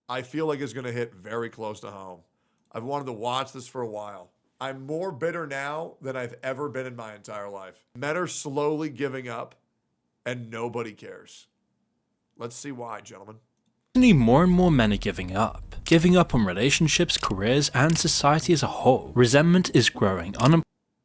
I feel like it's going to hit very close to home. I've wanted to watch this for a while. I'm more bitter now than I've ever been in my entire life. Men are slowly giving up, and nobody cares. Let's see why, gentlemen. More and more men are giving up. Giving up on relationships, careers, and society as a whole. Resentment is growing,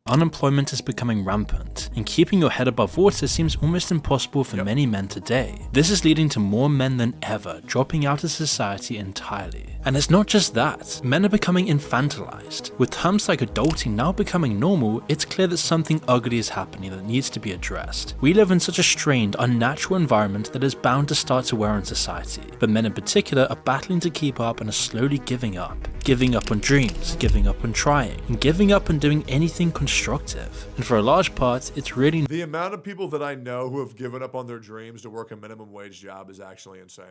unemployment is becoming rampant, and keeping your head above water seems almost impossible for many men today. This is leading to more men than ever dropping out of society entirely. And it's not just that, men are becoming infantilized. With terms like adulting now becoming normal, it's clear that something ugly is happening that needs to be addressed. We live in such a strained, unnatural environment that is bound to start to wear on society, but men in particular are battling to keep up and are slowly giving up. Giving up on dreams, giving up on trying, and giving up on doing anything constructive. And for a large part, it's really the amount of people that I know who have given up on their dreams to work a minimum wage job is actually insane.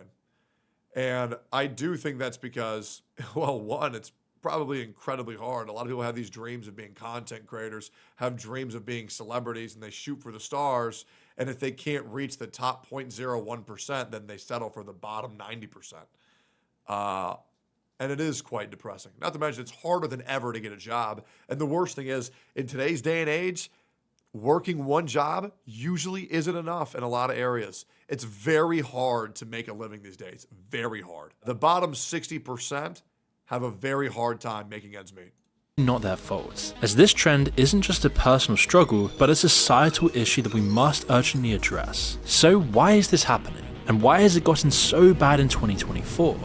And I do think that's because, well, one, it's probably incredibly hard. A lot of people have these dreams of being content creators, have dreams of being celebrities, and they shoot for the stars. And if they can't reach the top 0.01%, then they settle for the bottom 90%. And it is quite depressing. Not to mention, it's harder than ever to get a job. And the worst thing is, in today's day and age, working one job usually isn't enough in a lot of areas. It's very hard to make a living these days. Very hard. The bottom 60% have a very hard time making ends meet. Not their fault, as this trend isn't just a personal struggle, but a societal issue that we must urgently address. So why is this happening? And why has it gotten so bad in 2024?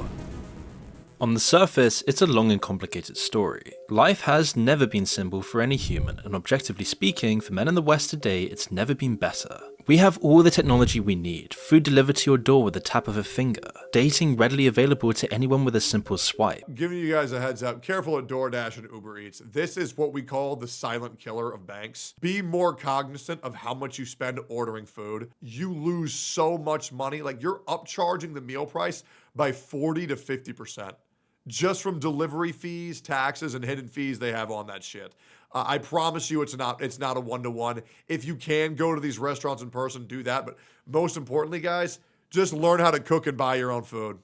On the surface, it's a long and complicated story. Life has never been simple for any human, and objectively speaking, for men in the West today, it's never been better. We have all the technology we need, food delivered to your door with the tap of a finger, dating readily available to anyone with a simple swipe. Giving you guys a heads up, careful at DoorDash and Uber Eats. This is what we call the silent killer of banks. Be more cognizant of how much you spend ordering food. You lose so much money, like you're upcharging the meal price by 40 to 50%. Just from delivery fees, taxes, and hidden fees they have on that shit. I promise you it's not a one-to-one. If you can go to these restaurants in person, do that. But most importantly, guys, just learn how to cook and buy your own food.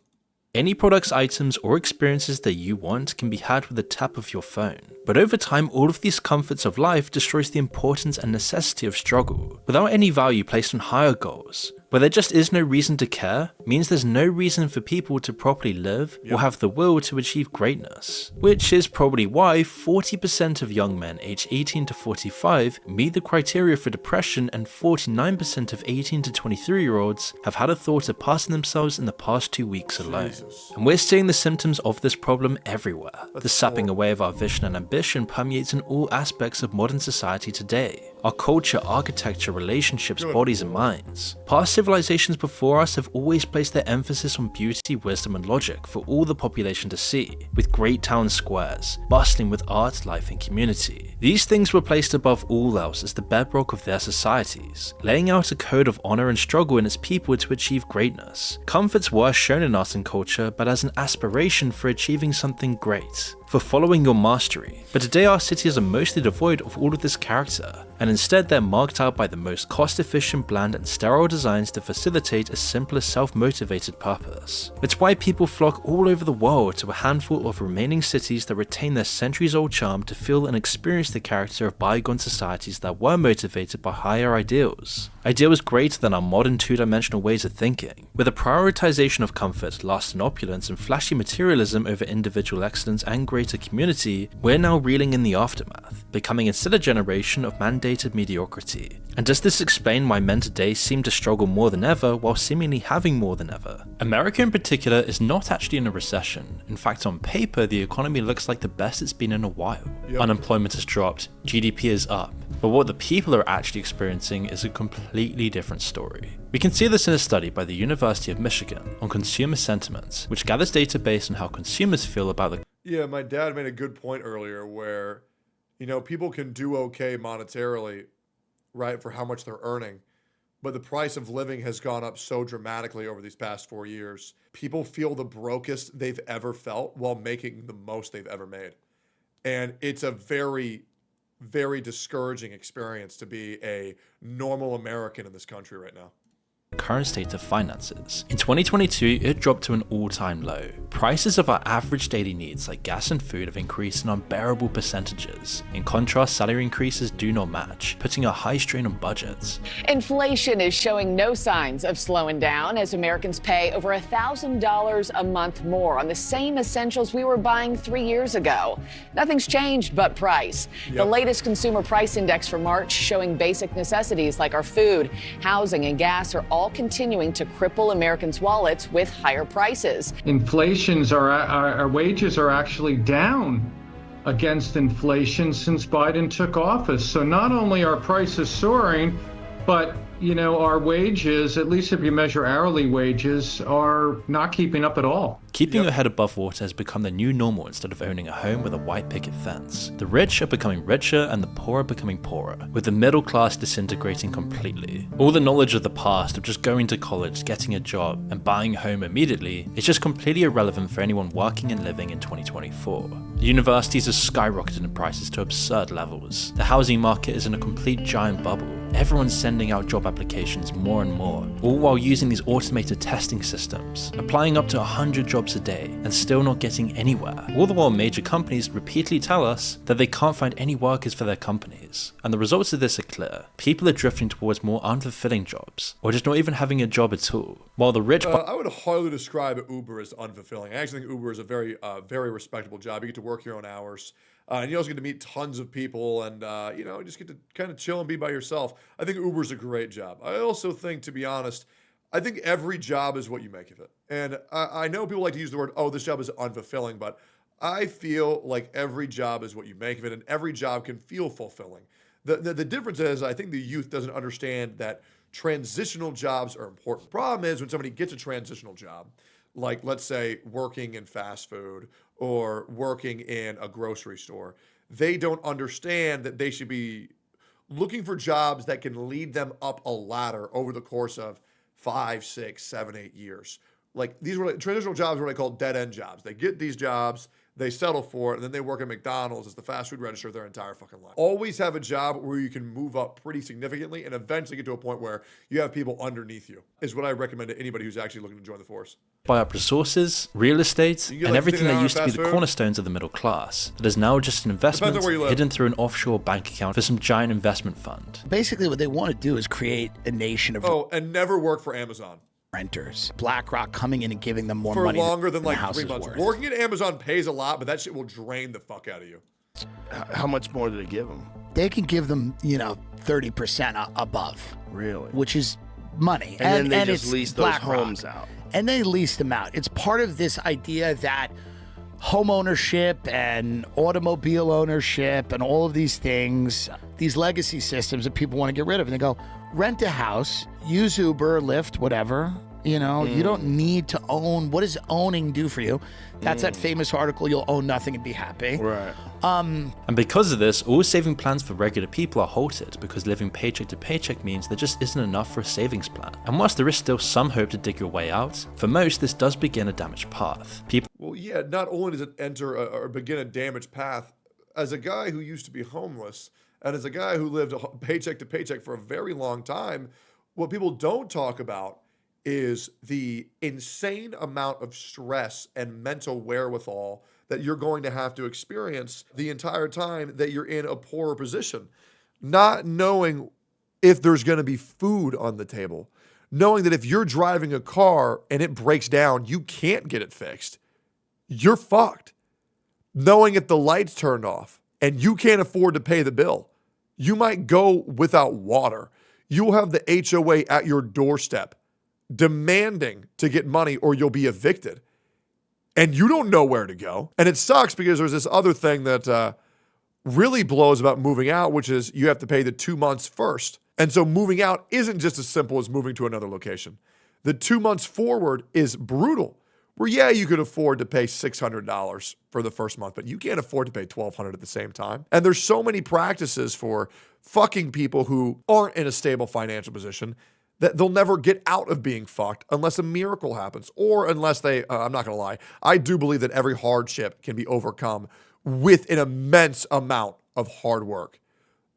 Any products, items, or experiences that you want can be had with the tap of your phone. But over time, all of these comforts of life destroys the importance and necessity of struggle, without any value placed on higher goals. Where there just is no reason to care, means there's no reason for people to properly live or have the will to achieve greatness. Which is probably why 40% of young men aged 18 to 45 meet the criteria for depression, and 49% of 18 to 23-year-olds have had a thought of passing themselves in the past 2 weeks alone. Jesus. And we're seeing the symptoms of this problem everywhere. The sapping away of our vision and ambition permeates in all aspects of modern society today. Our culture, architecture, relationships, bodies, and minds. Past civilizations before us have always placed their emphasis on beauty, wisdom, and logic for all the population to see, with great town squares, bustling with art, life, and community. These things were placed above all else as the bedrock of their societies, laying out a code of honor and struggle in its people to achieve greatness. Comforts were shown in art and culture, but as an aspiration for achieving something great, for following your mastery. But today our cities are mostly devoid of all of this character, and instead they're marked out by the most cost-efficient, bland, and sterile designs to facilitate a simpler, self-motivated purpose. It's why people flock all over the world to a handful of remaining cities that retain their centuries-old charm to feel and experience the character of bygone societies that were motivated by higher ideals. Ideals greater than our modern two-dimensional ways of thinking. With a prioritization of comfort, lust and opulence, and flashy materialism over individual excellence and greater community, we're now reeling in the aftermath, becoming instead a generation of mandated mediocrity. And does this explain why men today seem to struggle more than ever while seemingly having more than ever? America in particular is not actually in a recession. In fact, on paper, the economy looks like the best it's been in a while. Unemployment has dropped, GDP is up, but what the people are actually experiencing is a completely different story. We can see this in a study by the University of Michigan on consumer sentiments, which gathers data based on how consumers feel about the Yeah, my dad made a good point earlier where, people can do okay monetarily, right, for how much they're earning. But the price of living has gone up so dramatically over these past 4 years. People feel the brokest they've ever felt while making the most they've ever made. And it's a very, very discouraging experience to be a normal American in this country right now. current state of finances. In 2022, it dropped to an all-time low. Prices of our average daily needs like gas and food have increased in unbearable percentages. In contrast, salary increases do not match, putting a high strain on budgets. Inflation is showing no signs of slowing down as Americans pay over $1,000 a month more on the same essentials we were buying 3 years ago. Nothing's changed but price. The latest consumer price index for March showing basic necessities like our food, housing, and gas are all continuing to cripple Americans' wallets with higher prices. Our wages are actually down against inflation since Biden took office. So not only are prices soaring, but our wages, at least if you measure hourly wages, are not keeping up at all. Keeping your head above water has become the new normal instead of owning a home with a white picket fence. The rich are becoming richer and the poor are becoming poorer, with the middle class disintegrating completely. All the knowledge of the past of just going to college, getting a job, and buying a home immediately is just completely irrelevant for anyone working and living in 2024. The universities have skyrocketed in prices to absurd levels. The housing market is in a complete giant bubble. Everyone's sending out job applications more and more, all while using these automated testing systems, applying up to 100 jobs a day and still not getting anywhere. All the while major companies repeatedly tell us that they can't find any workers for their companies. And the results of this are clear. People are drifting towards more unfulfilling jobs, or just not even having a job at all. While the rich... I would hardly describe Uber as unfulfilling. I actually think Uber is a very respectable job. You get to work your own hours. And you also get to meet tons of people and, just get to kind of chill and be by yourself. I think Uber's a great job. I also think, to be honest, I think every job is what you make of it. And I know people like to use the word, this job is unfulfilling, but I feel like every job is what you make of it, and every job can feel fulfilling. The difference is, I think the youth doesn't understand that transitional jobs are important. The problem is when somebody gets a transitional job, like let's say working in fast food or working in a grocery store, they don't understand that they should be looking for jobs that can lead them up a ladder over the course of 5, 6, 7, 8 years. Like transitional jobs are what I call dead end jobs. They get these jobs, they settle for it, and then they work at McDonald's as the fast food register their entire fucking life. Always have a job where you can move up pretty significantly and eventually get to a point where you have people underneath you, is what I recommend to anybody who's actually looking to join the force. Buy up resources, real estate, and everything that used to be the cornerstones of the middle class. That is now just an investment hidden through an offshore bank account for some giant investment fund. Basically, what they want to do is create a nation of and never work for Amazon. Renters. BlackRock coming in and giving them more for money longer than like the 3 months. Worth. Working at Amazon pays a lot, but that shit will drain the fuck out of you. How much more do they give them? They can give them, 30% above. Really? Which is money. And then they just lease those homes out. And they lease them out. It's part of this idea that home ownership and automobile ownership and all of these things, these legacy systems that people want to get rid of. And they go, rent a house, use Uber, Lyft, whatever. You don't need to own. What does owning do for you? That's that famous article, you'll own nothing and be happy. Right. And because of this, all saving plans for regular people are halted because living paycheck to paycheck means there just isn't enough for a savings plan. And whilst there is still some hope to dig your way out, for most this does begin a damaged path. Not only does it enter or begin a damaged path, as a guy who used to be homeless and as a guy who lived paycheck to paycheck for a very long time, what people don't talk about is the insane amount of stress and mental wherewithal that you're going to have to experience the entire time that you're in a poorer position. Not knowing if there's going to be food on the table. Knowing that if you're driving a car and it breaks down, you can't get it fixed. You're fucked. Knowing if the lights turned off and you can't afford to pay the bill, you might go without water. You'll have the HOA at your doorstep demanding to get money or you'll be evicted. And you don't know where to go. And it sucks because there's this other thing that really blows about moving out, which is you have to pay the 2 months first. And so moving out isn't just as simple as moving to another location. The 2 months forward is brutal. Where, you could afford to pay $600 for the first month, but you can't afford to pay $1,200 at the same time. And there's so many practices for fucking people who aren't in a stable financial position that they'll never get out of being fucked unless a miracle happens or unless they, I'm not going to lie, I do believe that every hardship can be overcome with an immense amount of hard work.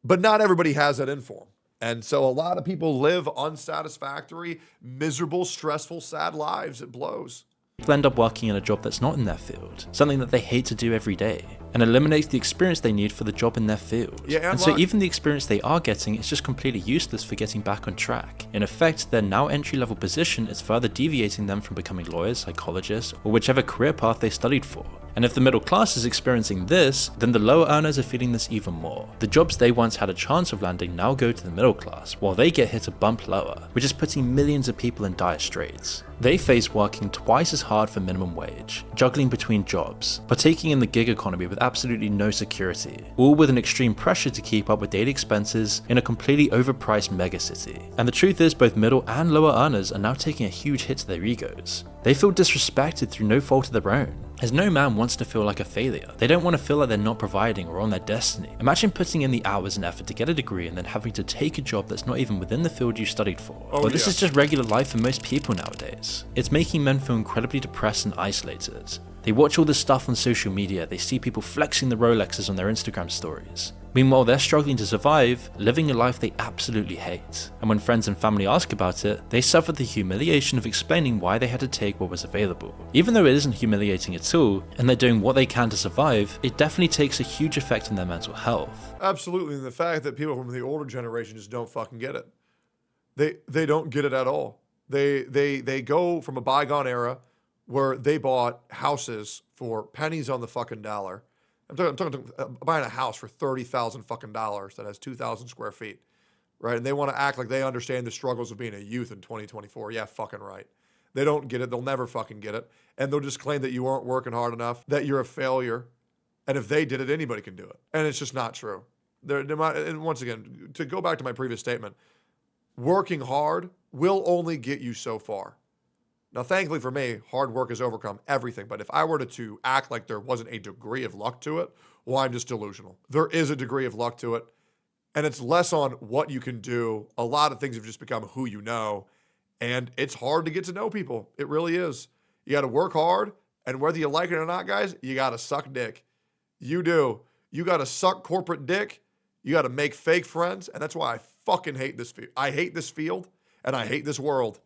But not everybody has that in for them. And so a lot of people live unsatisfactory, miserable, stressful, sad lives. It blows. People end up working in a job that's not in their field, something that they hate to do every day, and eliminates the experience they need for the job in their field. Yeah, and so even the experience they are getting is just completely useless for getting back on track. In effect, their now entry-level position is further deviating them from becoming lawyers, psychologists, or whichever career path they studied for. And if the middle class is experiencing this, then the lower earners are feeling this even more. The jobs they once had a chance of landing now go to the middle class, while they get hit a bump lower, which is putting millions of people in dire straits. They face working twice as hard for minimum wage, juggling between jobs, partaking in the gig economy with absolutely no security, all with an extreme pressure to keep up with daily expenses in a completely overpriced megacity. And the truth is, both middle and lower earners are now taking a huge hit to their egos. They feel disrespected through no fault of their own, as no man wants to feel like a failure. They don't want to feel like they're not providing or on their destiny. Imagine putting in the hours and effort to get a degree and then having to take a job that's not even within the field you studied for. Well, this is just regular life for most people nowadays. It's making men feel incredibly depressed and isolated. They watch all this stuff on social media, they see people flexing the Rolexes on their Instagram stories. Meanwhile, they're struggling to survive, living a life they absolutely hate. And when friends and family ask about it, they suffer the humiliation of explaining why they had to take what was available. Even though it isn't humiliating at all, and they're doing what they can to survive, it definitely takes a huge effect on their mental health. Absolutely, and the fact that people from the older generation just don't fucking get it. They don't get it at all. They go from a bygone era where they bought houses for pennies on the fucking dollar. I'm talking buying a house for $30,000 fucking dollars that has 2,000 square feet, right? And they want to act like they understand the struggles of being a youth in 2024. Yeah, fucking right. They don't get it. They'll never fucking get it. And they'll just claim that you aren't working hard enough, that you're a failure. And if they did it, anybody can do it. And it's just not true. And once again, to go back to my previous statement, working hard will only get you so far. Now, thankfully for me, hard work has overcome everything. But if I were to act like there wasn't a degree of luck to it, well, I'm just delusional. There is a degree of luck to it. And it's less on what you can do. A lot of things have just become who you know. And it's hard to get to know people. It really is. You got to work hard. And whether you like it or not, guys, you got to suck dick. You do. You got to suck corporate dick. You got to make fake friends. And that's why I fucking hate this field. I hate this field. And I hate this world.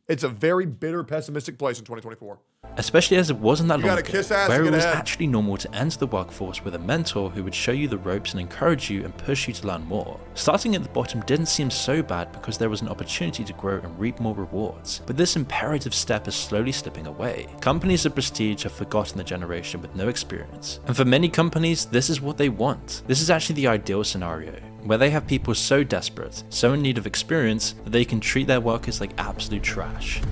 It's a very bitter, pessimistic place in 2024. Especially as it wasn't that long ago, where it was ahead. actually normal to enter the workforce with a mentor who would show you the ropes and encourage you and push you to learn more. Starting at the bottom didn't seem so bad because there was an opportunity to grow and reap more rewards, but this imperative step is slowly slipping away. Companies of prestige have forgotten the generation with no experience, and for many companies, this is what they want. This is actually the ideal scenario, where they have people so desperate, so in need of experience, that they can treat their workers like absolute trash.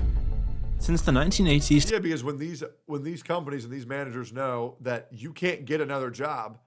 Since the 1980s... Yeah, because when these companies and these managers know that you can't get another job,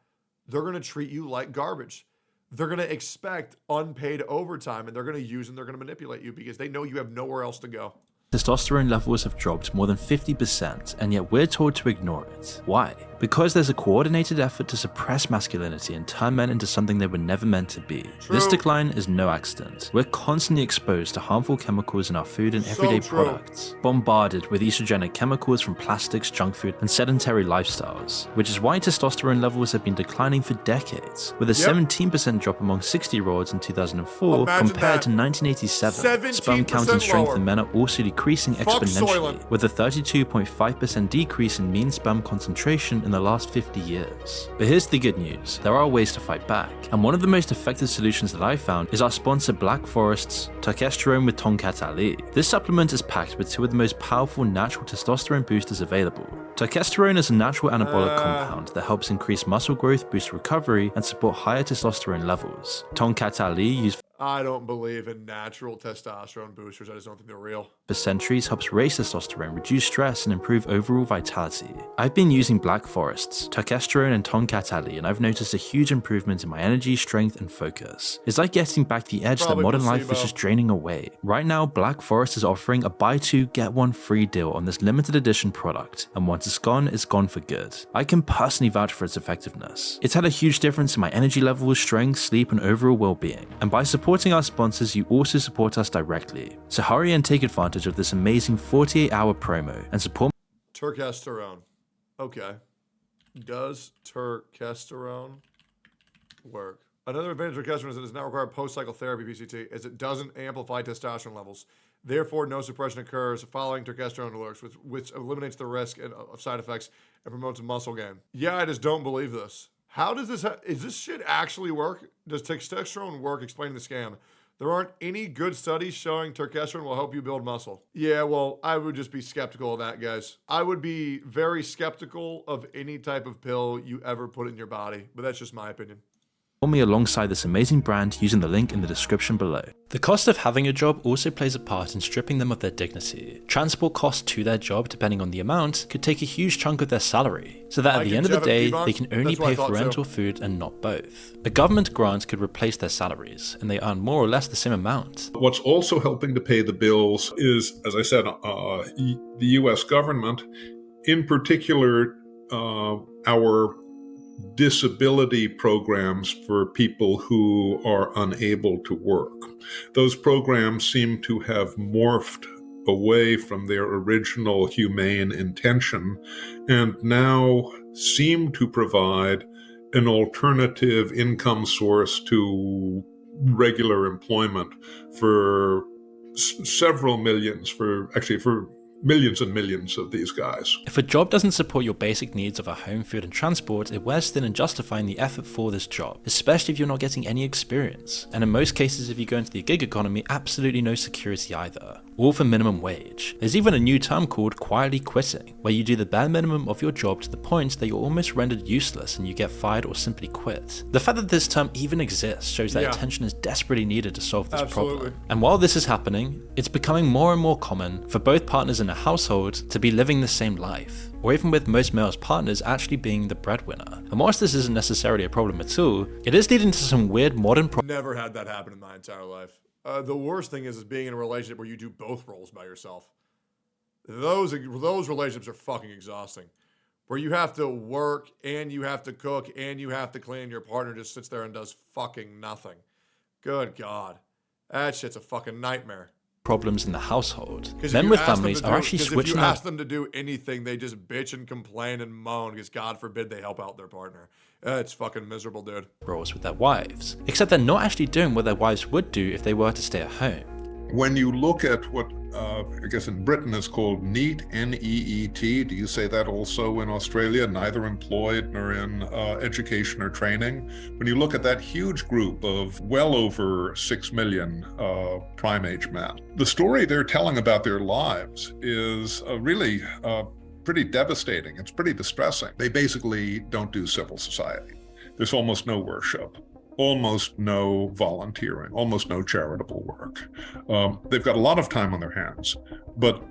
they're going to treat you like garbage. They're going to expect unpaid overtime, and they're going to use and they're going to manipulate you because they know you have nowhere else to go. Testosterone levels have dropped more than 50%, and yet we're told to ignore it. Why? Because there's a coordinated effort to suppress masculinity and turn men into something they were never meant to be. True. This decline is no accident. We're constantly exposed to harmful chemicals in our food and everyday products, bombarded with estrogenic chemicals from plastics, junk food, and sedentary lifestyles, which is why testosterone levels have been declining for decades, with a 17% drop among 60-year-olds in 2004 compared to 1987. Sperm count and strength in men are also decreasing exponentially, with a 32.5% decrease in mean sperm concentration in the last 50 years. But here's the good news, there are ways to fight back, and one of the most effective solutions that I found is our sponsor Black Forest's Testosterone with Tonkat Ali. This supplement is packed with two of the most powerful natural testosterone boosters available. Testosterone is a natural anabolic compound that helps increase muscle growth, boost recovery, and support higher testosterone levels. Tonkat Ali used I don't believe in natural testosterone boosters. I just don't think they're real. for centuries helps raise testosterone, reduce stress, and improve overall vitality. I've been using Black Forest's Testosterone and Tonkat Ali, and I've noticed a huge improvement in my energy, strength, and focus. It's like getting back the edge that modern life is just draining away. Right now, Black Forest is offering a buy two, get one free deal on this limited edition product, and once it's gone for good. I can personally vouch for its effectiveness. It's had a huge difference in my energy levels, strength, sleep, and overall well-being. And by supporting our sponsors, you also support us directly. So hurry and take advantage of this amazing 48-hour promo and support Testosterone. Okay. Does testosterone work? Another advantage of progesterone is it does not require post-cycle therapy, PCT, as it doesn't amplify testosterone levels. Therefore, no suppression occurs following testosterone alerts, which eliminates the risk of side effects and promotes muscle gain. Yeah, I just don't believe this. How does this, is this shit actually work? Does testosterone work? Explaining the scam. There aren't any good studies showing testosterone will help you build muscle. Yeah, well, I would just be skeptical of that, guys. I would be very skeptical of any type of pill you ever put in your body, but that's just my opinion. Me alongside this amazing brand using the link in the description below. The cost of having a job also plays a part in stripping them of their dignity. Transport costs to their job, depending on the amount, could take a huge chunk of their salary, so that at the end of the day, they can only pay for rent or food and not both. A government grant could replace their salaries, and they earn more or less the same amount. What's also helping to pay the bills is, as I said, the US government, in particular, our disability programs for people who are unable to work. Those programs seem to have morphed away from their original humane intention and now seem to provide an alternative income source to regular employment for several millions, for millions and millions of these guys. If a job doesn't support your basic needs of a home, food, and transport, it wears thin in justifying the effort for this job, especially if you're not getting any experience. And in most cases, if you go into the gig economy, absolutely no security either. All for minimum wage. There's even a new term called quietly quitting, where you do the bare minimum of your job to the point that you're almost rendered useless and you get fired or simply quit. The fact that this term even exists shows that attention is desperately needed to solve this problem. And while this is happening, it's becoming more and more common for both partners in a household to be living the same life, or even with most males' partners actually being the breadwinner. And whilst this isn't necessarily a problem at all, it is leading to some weird modern problems. Never had that happen in my entire life. The worst thing is being in a relationship where you do both roles by yourself. Those relationships are fucking exhausting. Where you have to work and you have to cook and you have to clean. Your partner just sits there and does fucking nothing. Good God. That shit's a fucking nightmare. Problems in the household. Men with families are actually switching If you ask them to do anything, they just bitch and complain and moan because God forbid they help out their partner. It's fucking miserable, dude. Roles with their wives, except they're not actually doing what their wives would do if they were to stay at home. When you look at what I guess in Britain is called NEET, N-E-E-T, do you say that also in Australia? Neither employed nor in education or training. When you look at that huge group of well over 6 million prime age men, the story they're telling about their lives is really pretty devastating. It's pretty distressing. They basically don't do civil society. There's almost no worship, almost no volunteering, almost no charitable work. They've got a lot of time on their hands, but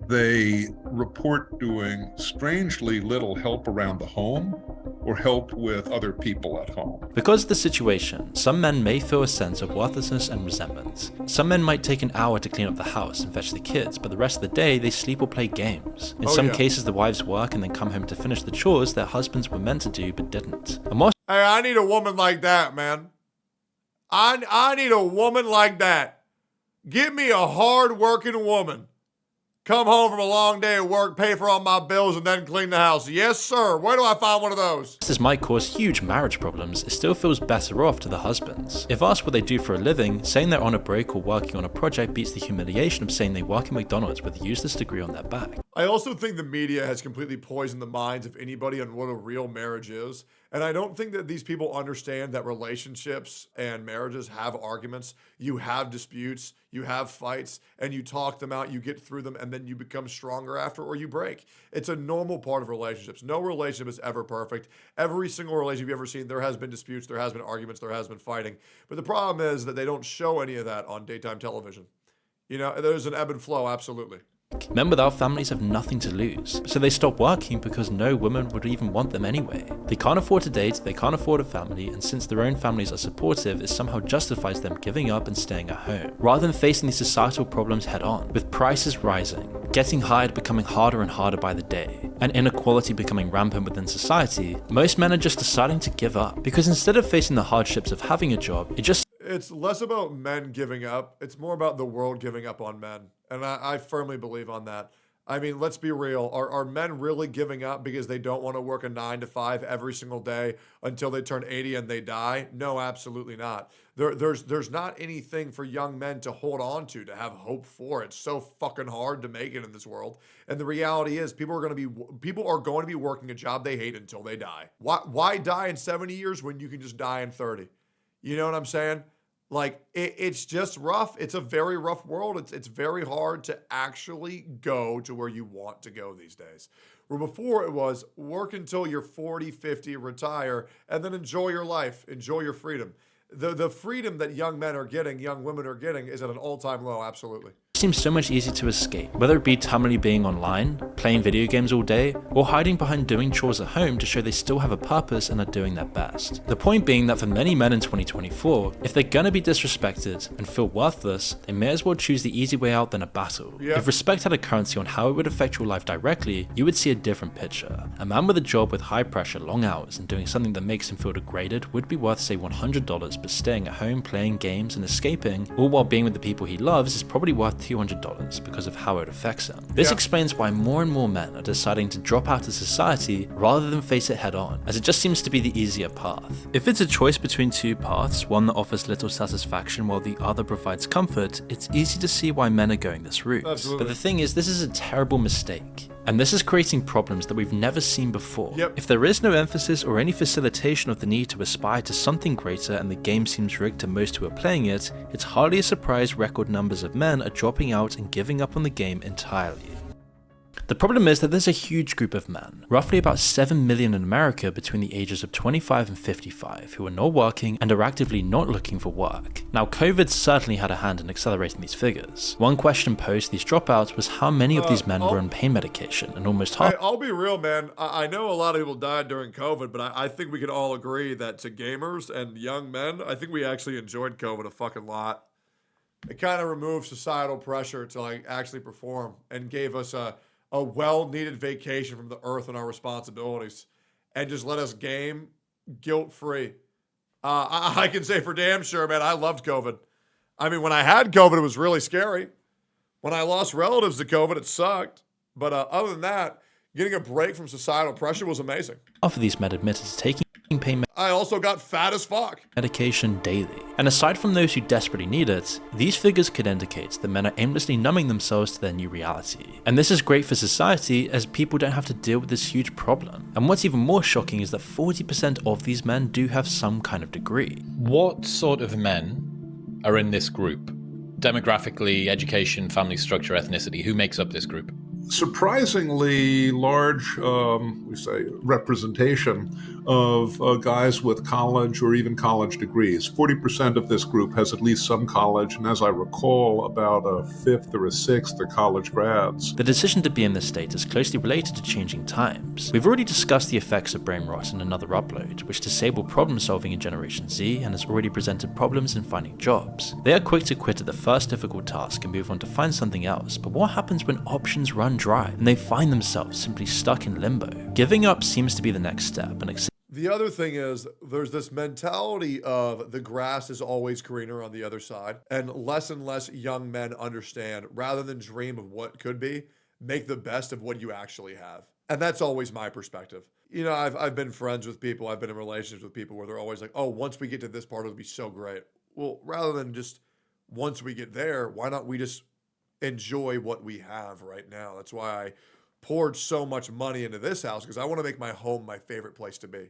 they report doing strangely little help around the home or help with other people at home. Because of the situation, some men may feel a sense of worthlessness and resentment. Some men might take an hour to clean up the house and fetch the kids, but the rest of the day they sleep or play games. In some cases, the wives work and then come home to finish the chores their husbands were meant to do but didn't. And most Hey, I need a woman like that, man. I need a woman like that. Give me a hard-working woman. Come home from a long day at work, pay for all my bills, and then clean the house. Yes, sir. Where do I find one of those? this might cause huge marriage problems, it still feels better off to the husbands. If asked what they do for a living, saying they're on a break or working on a project beats the humiliation of saying they work at McDonald's with a useless degree on their back. I also think the media has completely poisoned the minds of anybody on what a real marriage is. And I don't think that these people understand that relationships and marriages have arguments. You have disputes, you have fights, and you talk them out, you get through them, and then you become stronger after, or you break. It's a normal part of relationships. No relationship is ever perfect. Every single relationship you've ever seen, there has been disputes, there has been arguments, there has been fighting. But the problem is that they don't show any of that on daytime television. You know, there's an ebb and flow, absolutely. Men without families have nothing to lose, so they stop working because no woman would even want them anyway. They can't afford to date, they can't afford a family, and since their own families are supportive, it somehow justifies them giving up and staying at home, rather than facing these societal problems head on. With prices rising, getting hired becoming harder and harder by the day, and inequality becoming rampant within society, most men are just deciding to give up, because instead of facing the hardships of having a job, It's less about men giving up. It's more about the world giving up on men. And I firmly believe on that. I mean, let's be real. Are men really giving up because they don't want to work a 9 to 5 every single day until they turn 80 and they die? No, absolutely not. There's not anything for young men to hold on to have hope for. It's so fucking hard to make it in this world. And the reality is people are going to be working a job they hate until they die. Why die in 70 years when you can just die in 30? You know what I'm saying? Like, it's just rough. It's a very rough world. It's very hard to actually go to where you want to go these days. Where before it was work until you're 40, 50, retire, and then enjoy your life, enjoy your freedom. The freedom that young men are getting, young women are getting, is at an all-time low, absolutely. It seems so much easier to escape, whether it be tamely being online, playing video games all day, or hiding behind doing chores at home to show they still have a purpose and are doing their best. The point being that for many men in 2024, if they're gonna be disrespected and feel worthless, they may as well choose the easy way out than a battle. Yep. If respect had a currency on how it would affect your life directly, you would see a different picture. A man with a job with high pressure, long hours, and doing something that makes him feel degraded would be worth say $100, but staying at home playing games and escaping, all while being with the people he loves, is probably worth $200 because of how it affects him. This explains why more and more men are deciding to drop out of society rather than face it head on, as it just seems to be the easier path. If it's a choice between two paths, one that offers little satisfaction while the other provides comfort, it's easy to see why men are going this route. Absolutely. But the thing is, this is a terrible mistake. And this is creating problems that we've never seen before. Yep. If there is no emphasis or any facilitation of the need to aspire to something greater and the game seems rigged to most who are playing it, it's hardly a surprise record numbers of men are dropping out and giving up on the game entirely. The problem is that there's a huge group of men, roughly about 7 million in America between the ages of 25 and 55, who are not working and are actively not looking for work. Now, COVID certainly had a hand in accelerating these figures. One question posed to these dropouts was how many of these men were on pain medication, and almost half. Hey, I'll be real, man. I know a lot of people died during COVID, but I think we can all agree that to gamers and young men, I think we actually enjoyed COVID a fucking lot. It kind of removed societal pressure to like actually perform and gave us a well-needed vacation from the earth and our responsibilities, and just let us game guilt-free. I can say for damn sure, man, I loved COVID. I mean, when I had COVID, it was really scary. When I lost relatives to COVID, it sucked. But other than that, getting a break from societal pressure was amazing. Half of these men admitted to taking pain I also got fat as fuck. medication daily. And aside from those who desperately need it, these figures could indicate that men are aimlessly numbing themselves to their new reality. And this is great for society as people don't have to deal with this huge problem. And what's even more shocking is that 40% of these men do have some kind of degree. What sort of men are in this group? Demographically, education, family structure, ethnicity, who makes up this group? Surprisingly large, we say, representation of guys with college or even college degrees. 40% of this group has at least some college, and as I recall, about a fifth or a sixth are college grads. The decision to be in this state is closely related to changing times. We've already discussed the effects of brain rot in another upload, which disabled problem solving in Generation Z and has already presented problems in finding jobs. They are quick to quit at the first difficult task and move on to find something else, but what happens when options run dry and they find themselves simply stuck in limbo? Giving up seems to be the next step, and The other thing is there's this mentality of the grass is always greener on the other side, and less young men understand, rather than dream of what could be, make the best of what you actually have. And that's always my perspective. You know, I've been friends with people, I've been in relationships with people where they're always like, oh, once we get to this part, it'll be so great. Well, rather than just once we get there, why not we just enjoy what we have right now? That's why I poured so much money into this house, because I want to make my home my favorite place to be.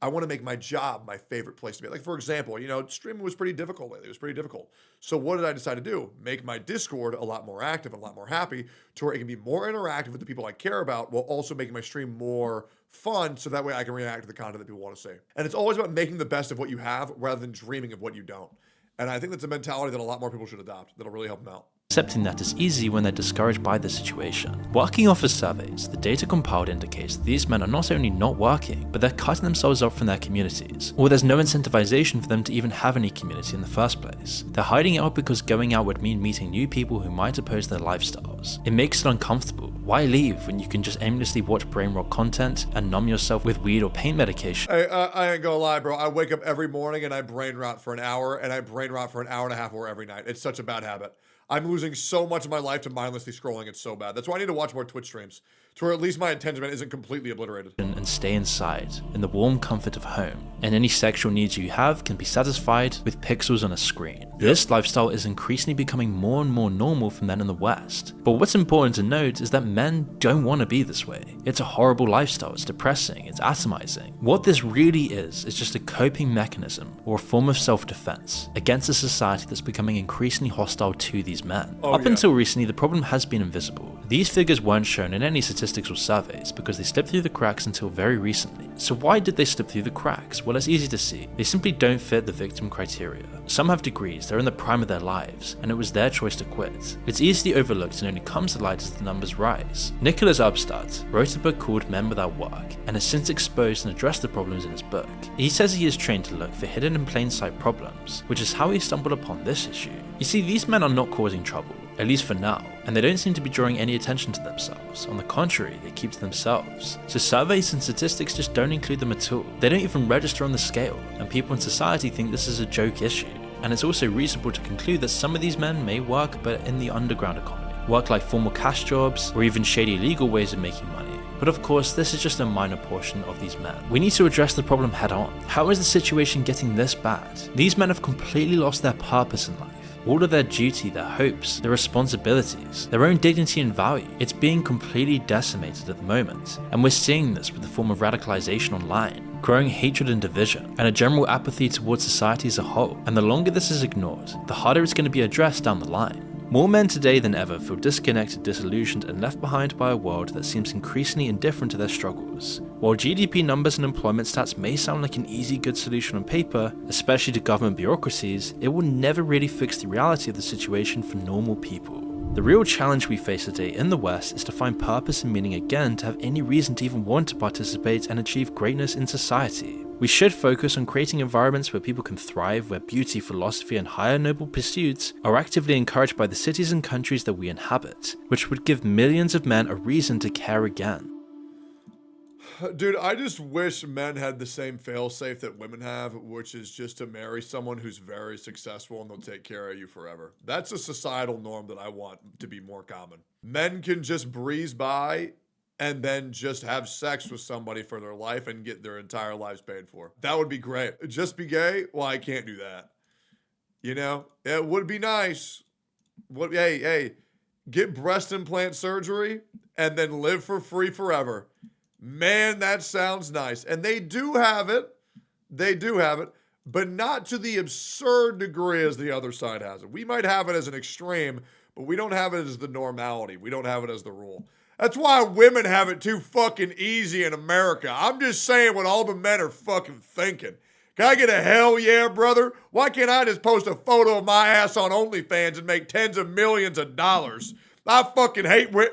I want to make my job my favorite place to be. Like, for example, you know, streaming was pretty difficult lately. It was pretty difficult. So what did I decide to do? Make my Discord a lot more active and a lot more happy, to where it can be more interactive with the people I care about, while also making my stream more fun, so that way I can react to the content that people want to see. And it's always about making the best of what you have rather than dreaming of what you don't. And I think that's a mentality that a lot more people should adopt. That'll really help them out. accepting that is easy when they're discouraged by the situation. Working off of surveys, the data compiled indicates that these men are not only not working, but they're cutting themselves off from their communities, or there's no incentivization for them to even have any community in the first place. They're hiding out because going out would mean meeting new people who might oppose their lifestyles. It makes it uncomfortable. Why leave when you can just aimlessly watch brain rot content and numb yourself with weed or pain medication? Hey, I ain't gonna lie, bro. I wake up every morning and I brain rot for an hour, and I brain rot for an hour and a half more every night. It's such a bad habit. I'm losing so much of my life to mindlessly scrolling. It's so bad. That's why I need to watch more Twitch streams, to where at least my attention span isn't completely obliterated. And stay inside, in the warm comfort of home. And any sexual needs you have can be satisfied with pixels on a screen. This lifestyle is increasingly becoming more and more normal for men in the West. But what's important to note is that men don't want to be this way. It's a horrible lifestyle, it's depressing, it's atomizing. What this really is just a coping mechanism or a form of self-defense against a society that's becoming increasingly hostile to these men. Up until recently, the problem has been invisible. These figures weren't shown in any statistics or surveys because they slipped through the cracks until very recently. So why did they slip through the cracks? Well, it's easy to see. They simply don't fit the victim criteria. Some have degrees, they're in the prime of their lives, and it was their choice to quit. It's easily overlooked and only comes to light as the numbers rise. Nicholas Upstart wrote a book called Men Without Work, and has since exposed and addressed the problems in his book. He says he is trained to look for hidden in plain sight problems, which is how he stumbled upon this issue. You see, these men are not causing trouble, at least for now, and they don't seem to be drawing any attention to themselves. On the contrary, they keep to themselves. So surveys and statistics just don't include them at all. They don't even register on the scale, and people in society think this is a joke issue. And it's also reasonable to conclude that some of these men may work, but in the underground economy, work like formal cash jobs, or even shady legal ways of making money. But of course, this is just a minor portion of these men. We need to address the problem head on. How is the situation getting this bad? These men have completely lost their purpose in life. All of their duty, their hopes, their responsibilities, their own dignity and value. It's being completely decimated at the moment. And we're seeing this with the form of radicalization online, growing hatred and division, and a general apathy towards society as a whole. And the longer this is ignored, the harder it's going to be addressed down the line. More men today than ever feel disconnected, disillusioned, and left behind by a world that seems increasingly indifferent to their struggles. While GDP numbers and employment stats may sound like an easy, good solution on paper, especially to government bureaucracies, it will never really fix the reality of the situation for normal people. The real challenge we face today in the West is to find purpose and meaning again, to have any reason to even want to participate and achieve greatness in society. We should focus on creating environments where people can thrive, where beauty, philosophy, and higher noble pursuits are actively encouraged by the cities and countries that we inhabit, which would give millions of men a reason to care again. Dude, I just wish men had the same failsafe that women have, which is just to marry someone who's very successful and they'll take care of you forever. That's a societal norm that I want to be more common. Men can just breeze by and then just have sex with somebody for their life and get their entire lives paid for. That would be great. Just be gay? Well, I can't do that. You know, it would be nice. Hey, get breast implant surgery and then live for free forever. Man, that sounds nice. And they do have it. They do have it, but not to the absurd degree as the other side has it. We might have it as an extreme, but we don't have it as the normality. We don't have it as the rule. That's why women have it too fucking easy in America. I'm just saying what all the men are fucking thinking. Can I get a hell yeah, brother? Why can't I just post a photo of my ass on OnlyFans and make tens of millions of dollars? I fucking hate women.